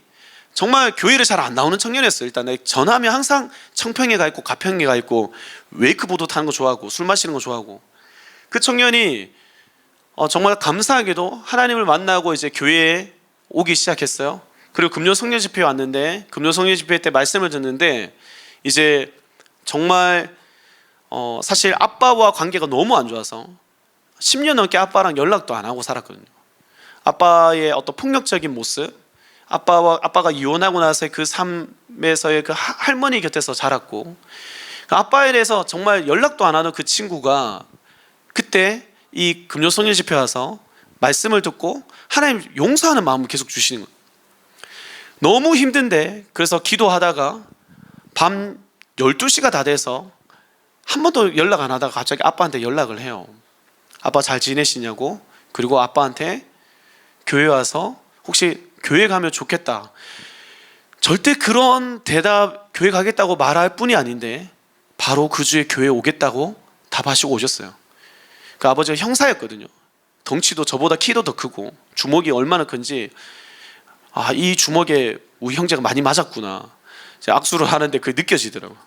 정말 교회를 잘 안 나오는 청년이었어요. 일단 전하면 항상 청평에 가 있고 가평에 가 있고 웨이크보드 타는 거 좋아하고 술 마시는 거 좋아하고, 그 청년이 정말 감사하게도 하나님을 만나고 이제 교회에 오기 시작했어요. 그리고 금요 성령 집회에 왔는데 금요 성령 집회 때 말씀을 듣는데 이제 정말 사실 아빠와 관계가 너무 안 좋아서 10년 넘게 아빠랑 연락도 안 하고 살았거든요. 아빠의 어떤 폭력적인 모습, 아빠가 이혼하고 나서의 그 삶에서의 그 할머니 곁에서 자랐고, 그 아빠에 대해서 정말 연락도 안 하는 그 친구가 그때 이 금요 성령 집회 와서 말씀을 듣고 하나님 용서하는 마음을 계속 주시는 거예요. 너무 힘든데 그래서 기도하다가 밤 12시가 다 돼서 한 번도 연락 안 하다가 갑자기 아빠한테 연락을 해요. 아빠 잘 지내시냐고. 그리고 아빠한테 교회 와서 혹시 교회 가면 좋겠다. 절대 그런 대답 교회 가겠다고 말할 뿐이 아닌데 바로 그 주에 교회 오겠다고 답하시고 오셨어요. 그 아버지가 형사였거든요. 덩치도 저보다 키도 더 크고 주먹이 얼마나 큰지 이 주먹에 우리 형제가 많이 맞았구나. 이제 악수를 하는데 그게 느껴지더라고요.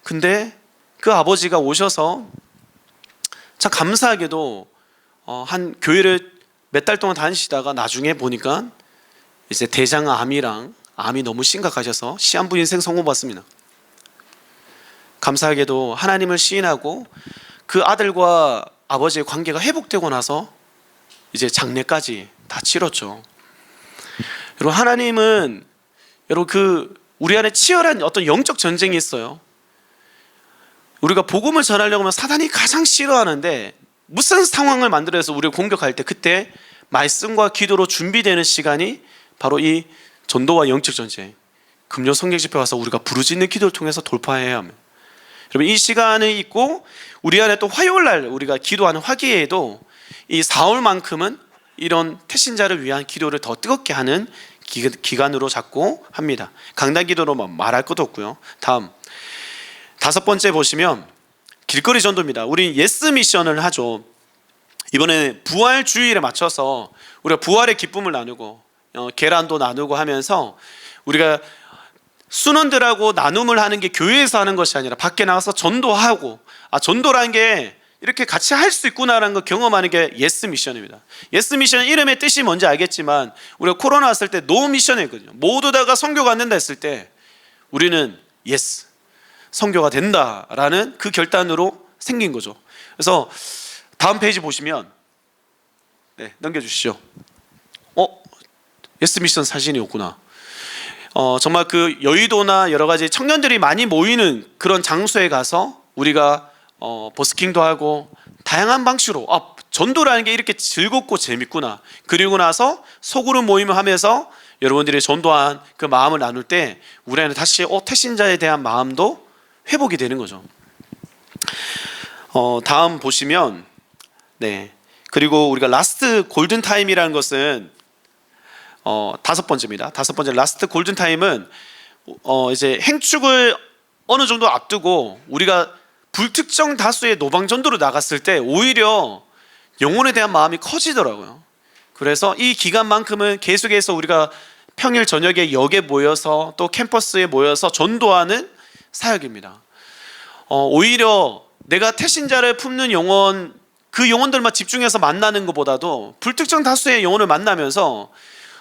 근데 그 아버지가 오셔서 참 감사하게도 한 교회를 몇 달 동안 다니시다가 나중에 보니까 이제 대장암이랑 암이 너무 심각하셔서 시한부 인생 선고받습니다. 감사하게도 하나님을 시인하고 그 아들과 아버지의 관계가 회복되고 나서 이제 장례까지 다 치렀죠. 여러분, 하나님은 여러분 우리 안에 치열한 어떤 영적 전쟁이 있어요. 우리가 복음을 전하려고 하면 사단이 가장 싫어하는데 무슨 상황을 만들어서 우리를 공격할 때 그때 말씀과 기도로 준비되는 시간이 바로 이 전도와 영적 전쟁, 금요 성령 집회 와서 우리가 부르짖는 기도를 통해서 돌파해야 합니다. 여러분, 이 시간이 있고 우리 안에 또 화요일 날 우리가 기도하는 화기에도 이 사울만큼은 이런 태신자를 위한 기도를 더 뜨겁게 하는 기간으로 잡고 합니다. 강단 기도로 말할 것도 없고요. 다음 5번째 보시면 길거리 전도입니다. 우리 예스 미션을 하죠. 이번에 부활 주일에 맞춰서 우리가 부활의 기쁨을 나누고 계란도 나누고 하면서 우리가 순원들하고 나눔을 하는 게 교회에서 하는 것이 아니라 밖에 나가서 전도하고, 전도라는 게 이렇게 같이 할 수 있구나라는 걸 경험하는 게 예스 미션입니다. 예스 미션 이름의 뜻이 뭔지 알겠지만 우리가 코로나 왔을 때 노 미션이거든요. 모두 다가 선교가 안 된다 했을 때 우리는 예스, 선교가 된다라는 그 결단으로 생긴 거죠. 그래서 다음 페이지 보시면 넘겨주시죠. 예스 미션 사진이 없구나. 정말 그 여의도나 여러 가지 청년들이 많이 모이는 그런 장소에 가서 우리가 버스킹도 하고 다양한 방식으로 전도라는 게 이렇게 즐겁고 재밌구나. 그리고 나서 소그룹 모임을 하면서 여러분들이 전도한 그 마음을 나눌 때 우리 안에 다시 태신자에 대한 마음도 회복이 되는 거죠. 다음 보시면 그리고 우리가 라스트 골든 타임이라는 것은 5번째입니다. 5번째 라스트 골든 타임은 이제 행축을 어느 정도 앞두고 우리가 불특정 다수의 노방 전도로 나갔을 때 오히려 영혼에 대한 마음이 커지더라고요. 그래서 이 기간만큼은 계속해서 우리가 평일 저녁에 역에 모여서 또 캠퍼스에 모여서 전도하는 사역입니다. 오히려 내가 태신자를 품는 영혼, 그 영혼들만 집중해서 만나는 것보다도 불특정 다수의 영혼을 만나면서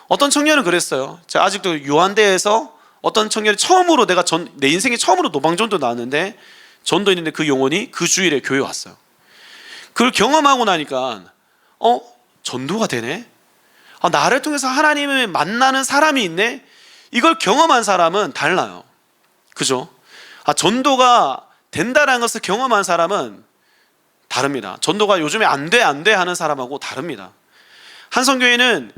어떤 청년은 그랬어요. 제가 아직도 유한대에서 어떤 청년이 처음으로 내 인생에 처음으로 노방전도 나왔는데 전도했는데 그 영혼이 그 주일에 교회 왔어요. 그걸 경험하고 나니까 전도가 되네. 나를 통해서 하나님을 만나는 사람이 있네. 이걸 경험한 사람은 달라요. 그죠? 전도가 된다라는 것을 경험한 사람은 다릅니다. 전도가 요즘에 안 돼 하는 사람하고 다릅니다. 한성교회는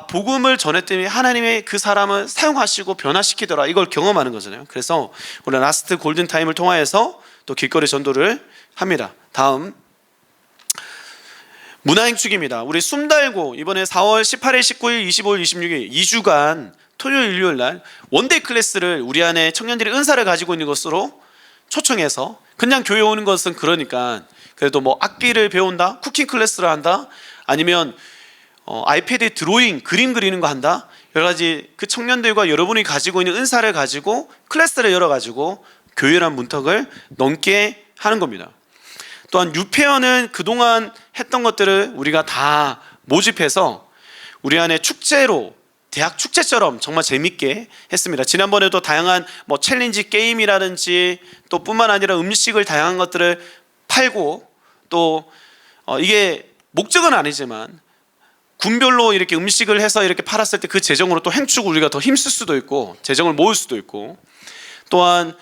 복음을 전했더니 하나님의 그 사람을 사용하시고 변화시키더라, 이걸 경험하는 거잖아요. 그래서 우리 라스트 골든타임을 통하여서 또 길거리 전도를 합니다. 다음 문화행축입니다. 우리 숨달고 이번에 4월 18일, 19일, 25일, 26일 2주간 토요일, 일요일 날 원데이 클래스를 우리 안에 청년들이 은사를 가지고 있는 것으로 초청해서, 그냥 교회 오는 것은 그러니까 그래도 악기를 배운다, 쿠킹 클래스를 한다, 아니면 아이패드에 드로잉, 그림 그리는 거 한다, 여러 가지 그 청년들과 여러분이 가지고 있는 은사를 가지고 클래스를 열어가지고 교회란 문턱을 넘게 하는 겁니다. 또한 유페어는 그동안 했던 것들을 우리가 다 모집해서 우리 안에 축제로 대학 축제처럼 정말 재밌게 했습니다. 지난번에도 다양한 뭐 챌린지 게임이라든지 또 뿐만 아니라 음식을 다양한 것들을 팔고 또 이게 목적은 아니지만 군별로 이렇게 음식을 해서 이렇게 팔았을 때 그 재정으로 또 행축 우리가 더 힘쓸 수도 있고 재정을 모을 수도 있고 또한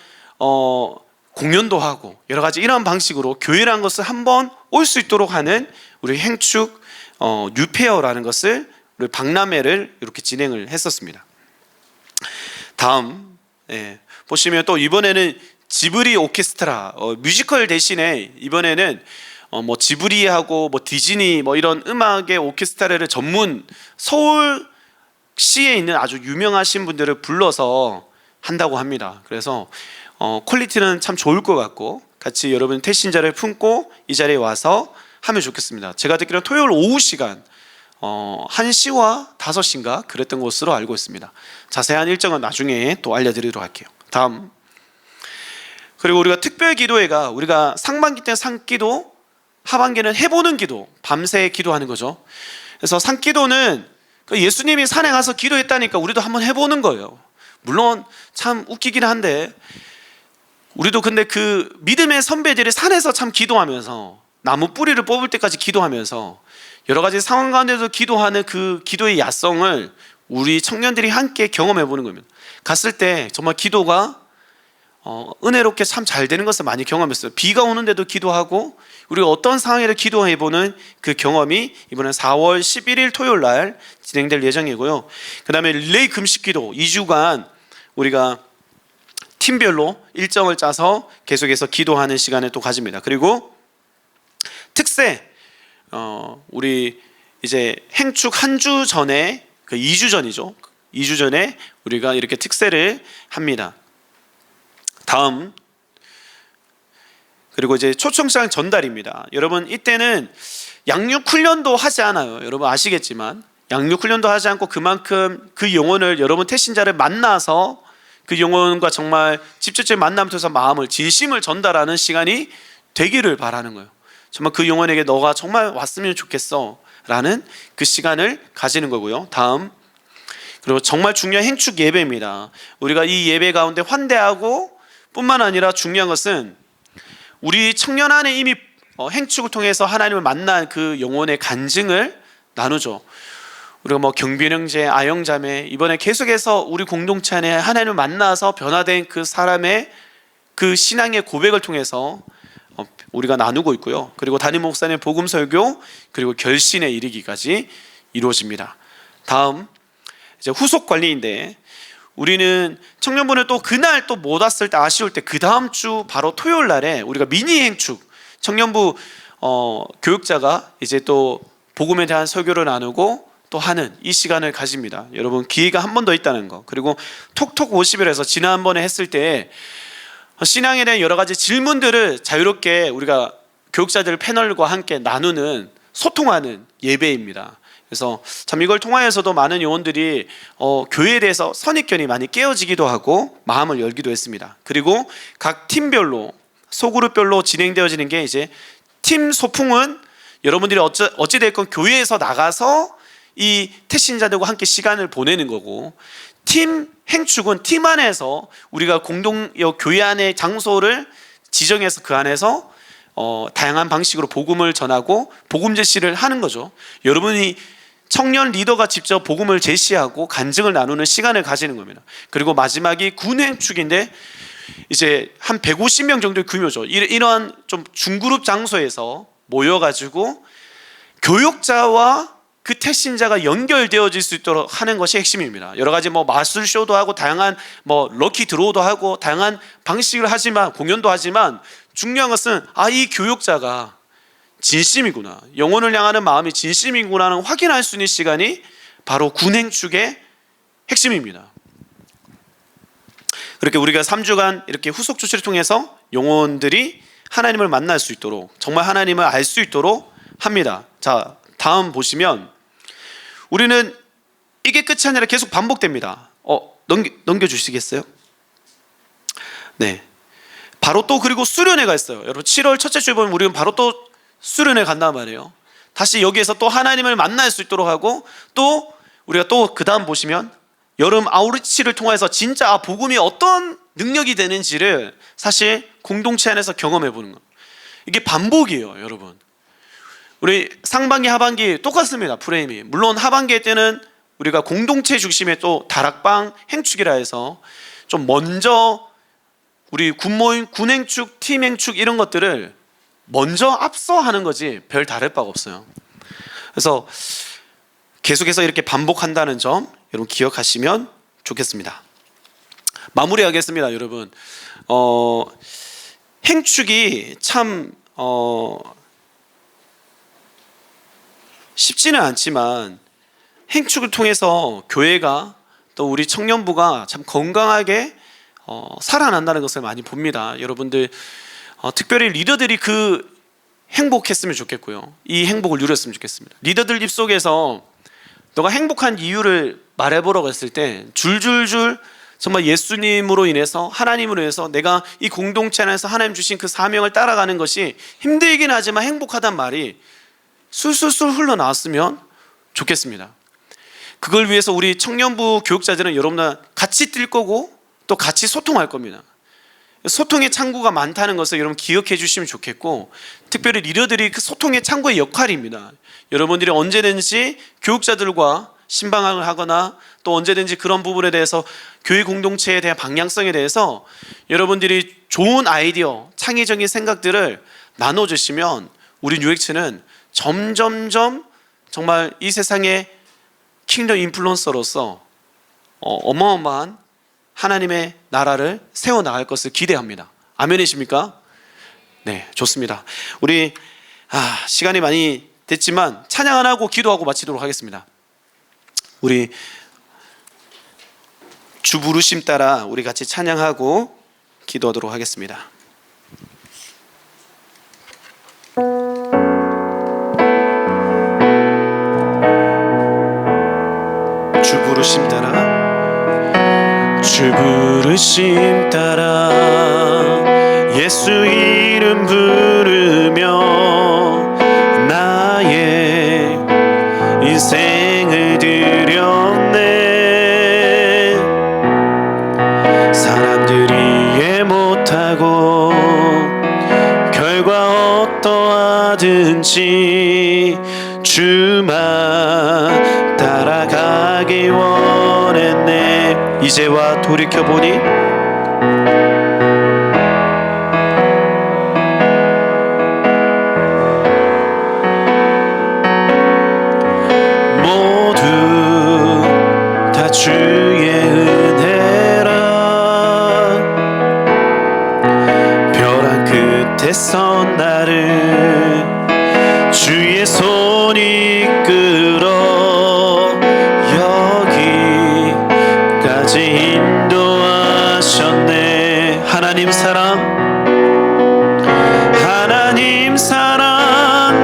공연도 하고 여러 가지 이런 방식으로 교회라는 것을 한번 올 수 있도록 하는 우리 행축 뉴페어라는 것을 우리 박람회를 이렇게 진행을 했었습니다. 다음 보시면 또 이번에는 지브리 오케스트라 뮤지컬 대신에 이번에는 뭐 지브리하고 뭐 디즈니 뭐 이런 음악의 오케스트라를 전문 서울시에 있는 아주 유명하신 분들을 불러서 한다고 합니다. 그래서 퀄리티는 참 좋을 것 같고 같이 여러분 태신자를 품고 이 자리에 와서 하면 좋겠습니다. 제가 듣기로는 토요일 오후 시간 1시와 5시인가 그랬던 것으로 알고 있습니다. 자세한 일정은 나중에 또 알려드리도록 할게요. 다음, 그리고 우리가 특별 기도회가 우리가 상반기 때 상기도, 하반기는 해보는 기도, 밤새 기도하는 거죠. 그래서 상기도는 예수님이 산에 가서 기도했다니까 우리도 한번 해보는 거예요. 물론 참 웃기긴 한데 우리도 근데 그 믿음의 선배들이 산에서 참 기도하면서 나무 뿌리를 뽑을 때까지 기도하면서 여러 가지 상황 가운데서 기도하는 그 기도의 야성을 우리 청년들이 함께 경험해 보는 겁니다. 갔을 때 정말 기도가 은혜롭게 참 잘 되는 것을 많이 경험했어요. 비가 오는데도 기도하고 우리가 어떤 상황에도 기도해 보는 그 경험이 이번에 4월 11일 토요일 날 진행될 예정이고요. 그 다음에 릴레이 금식기도 2주간 우리가 팀별로 일정을 짜서 계속해서 기도하는 시간을 또 가집니다. 그리고 특세 우리 이제 행축 한 주 전에 그 2주 전이죠. 2주 전에 우리가 이렇게 특세를 합니다. 다음, 그리고 이제 초청장 전달입니다. 여러분 이때는 양육 훈련도 하지 않아요. 여러분 아시겠지만 양육 훈련도 하지 않고 그만큼 그 영혼을 여러분 태신자를 만나서 그 영혼과 정말 직접적인 만남을 통해서 마음을 진심을 전달하는 시간이 되기를 바라는 거예요. 정말 그 영혼에게 너가 정말 왔으면 좋겠어 라는 그 시간을 가지는 거고요. 다음, 그리고 정말 중요한 행축 예배입니다. 우리가 이 예배 가운데 환대하고 뿐만 아니라 중요한 것은 우리 청년 안에 이미 행축을 통해서 하나님을 만난 그 영혼의 간증을 나누죠. 우리가 뭐 경빈 형제, 아영 자매 이번에 계속해서 우리 공동체 안에 하나님을 만나서 변화된 그 사람의 그 신앙의 고백을 통해서 우리가 나누고 있고요. 그리고 담임 목사님 복음 설교 그리고 결신에 이르기까지 이루어집니다. 다음 이제 후속 관리인데 우리는 청년부는 또 그날 또 못 왔을 때 아쉬울 때 그 다음 주 바로 토요일 날에 우리가 미니 행축 청년부 교육자가 이제 또 복음에 대한 설교를 나누고 또 하는 이 시간을 가집니다. 여러분 기회가 한 번 더 있다는 거. 그리고 톡톡 50일에서 지난번에 했을 때 신앙에 대한 여러 가지 질문들을 자유롭게 우리가 교육자들 패널과 함께 나누는 소통하는 예배입니다. 그래서 참 이걸 통하여서도 많은 요원들이 교회에 대해서 선입견이 많이 깨어지기도 하고 마음을 열기도 했습니다. 그리고 각 팀별로 소그룹별로 진행되어지는 게 이제 팀 소풍은 여러분들이 어찌됐건 교회에서 나가서 이 태신자들과 함께 시간을 보내는 거고, 팀 행축은 팀 안에서 우리가 공동 교회 안의 장소를 지정해서 그 안에서 다양한 방식으로 복음을 전하고 복음 제시를 하는 거죠. 여러분이 청년 리더가 직접 복음을 제시하고 간증을 나누는 시간을 가지는 겁니다. 그리고 마지막이 군행축인데 이제 한 150명 정도의 규모죠. 이러한 좀 중그룹 장소에서 모여가지고 교육자와 그 태신자가 연결되어질 수 있도록 하는 것이 핵심입니다. 여러 가지 뭐 마술쇼도 하고 다양한 뭐 럭키 드로우도 하고 다양한 방식을 하지만 공연도 하지만 중요한 것은 이 교육자가 진심이구나, 영혼을 향하는 마음이 진심이구나는 확인할 수 있는 시간이 바로 군행축의 핵심입니다. 그렇게 우리가 3주간 이렇게 후속 조치를 통해서 영혼들이 하나님을 만날 수 있도록 정말 하나님을 알 수 있도록 합니다. 자, 다음 보시면 우리는 이게 끝이 아니라 계속 반복됩니다. 넘겨주시겠어요? 네. 바로 또 그리고 수련회가 있어요. 여러분 7월 첫째 주에 보면 우리는 바로 또 수련회 간단 말이에요. 다시 여기에서 또 하나님을 만날 수 있도록 하고 또 우리가 또 그 다음 보시면 여름 아우리치를 통해서 진짜 복음이 어떤 능력이 되는지를 사실 공동체 안에서 경험해 보는 것. 이게 반복이에요, 여러분. 우리 상반기 하반기 똑같습니다, 프레임이. 물론 하반기 때는 우리가 공동체 중심의 또 다락방 행축이라 해서 좀 먼저 우리 군모임, 군행축, 팀행축 이런 것들을 먼저 앞서 하는 거지 별 다를 바가 없어요. 그래서 계속해서 이렇게 반복한다는 점 여러분 기억하시면 좋겠습니다. 마무리하겠습니다, 여러분. 행축이 참 쉽지는 않지만 행축을 통해서 교회가 또 우리 청년부가 참 건강하게 살아난다는 것을 많이 봅니다. 여러분들 특별히 리더들이 그 행복했으면 좋겠고요. 이 행복을 누렸으면 좋겠습니다. 리더들 입속에서 너가 행복한 이유를 말해보라고 했을 때 줄줄줄 정말 예수님으로 인해서 하나님으로 인해서 내가 이 공동체 안에서 하나님 주신 그 사명을 따라가는 것이 힘들긴 하지만 행복하단 말이 술술술 흘러나왔으면 좋겠습니다. 그걸 위해서 우리 청년부 교육자들은 여러분들 같이 뛸 거고 또 같이 소통할 겁니다. 소통의 창구가 많다는 것을 여러분 기억해 주시면 좋겠고, 특별히 리더들이 그 소통의 창구의 역할입니다. 여러분들이 언제든지 교육자들과 신방을 하거나 또 언제든지 그런 부분에 대해서 교회 공동체에 대한 방향성에 대해서 여러분들이 좋은 아이디어, 창의적인 생각들을 나눠주시면 우리 뉴엑츠는 점점점 정말 이 세상의 킹덤 인플루언서로서 어마어마한 하나님의 나라를 세워나갈 것을 기대합니다. 아멘이십니까? 네, 좋습니다. 우리 시간이 많이 됐지만 찬양 안 하고 기도하고 마치도록 하겠습니다. 우리 주 부르심 따라 우리 같이 찬양하고 기도하도록 하겠습니다. 주 부르심 따라 주 부르심 따라 예수 이름 부르며 나의 인생을 드렸네. 사람들이 이해 못하고 결과 어떠하든지 주만 따라가기 원했네. 이제와 돌이켜보니 모두 다 주의 은혜라. 벼랑 끝에 선 나를 주의 손이 이끌어 여기까지 인도하셨네. 하나님 사랑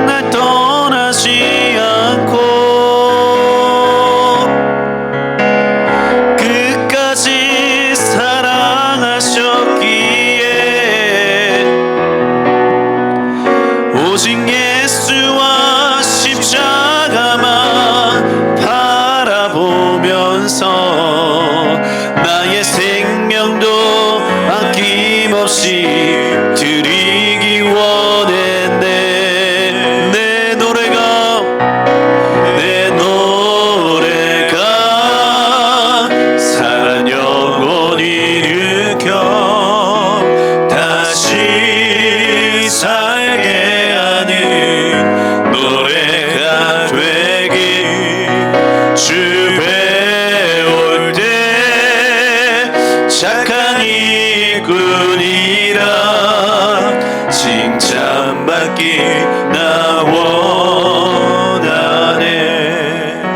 날 떠나지 않고 끝까지 사랑하셨기에 오직 예수와 십자가만 바라보면서 나의 생명도 아낌없이 드리기 원했네. 내 노래가 살아 영혼이 일으켜 다시 살게 하는 노래가 되길. 주 배울 때 착한 일꾼이라 칭찬받기 나